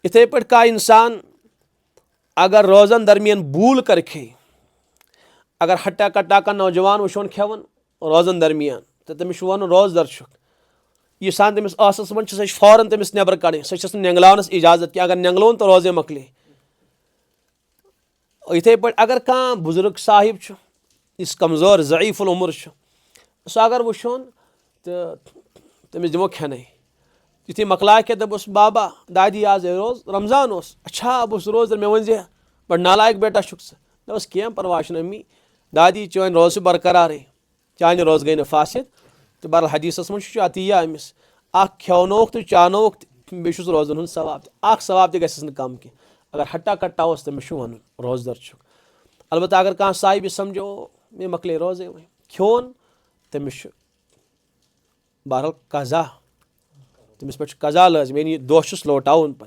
इथे पे का इंसान अगर रोज़न दरमियान भूल कर खे, अगर हट्टा कट्टा का नौजवान वोन खेवन रोज़न दरमियान तो तमिस वन रोजदर यह सान तमिस आसस मन सह फौरन तमिस नबर कड़ सह नेंगलावनस इजाजत कि अगर नेंगलोन तो रोजे मकले। इथे पे अगर कह बुजुर्ग साहिब इस कमजोर ज़ईफुल उम्र सह अगर वोन तो तमिस दिमो खेन युथी मकला के दस बाबा दादी आज रोज रमजान अच्छा बस रोज मे वन बड़ नालायक बेटा शुक दस कह परवाह अम्मी दादी चन रोज बरकरार चान रोज गई फासिद तो बहरहाल हदीसस मज अतिया अमिस खेनोक तो चानोक बेस रोजन हूँ सवाब सवाब तस कम कह अगर हट्टा कट्टा तमिस वन रोजदर अलबत्ता अगर कह साहिब समझो मे मकले रोजे वह खोन तमिस बहरहाल कज़ा तमिस पे कज़ा लाजम यानी दोह लोटावन पे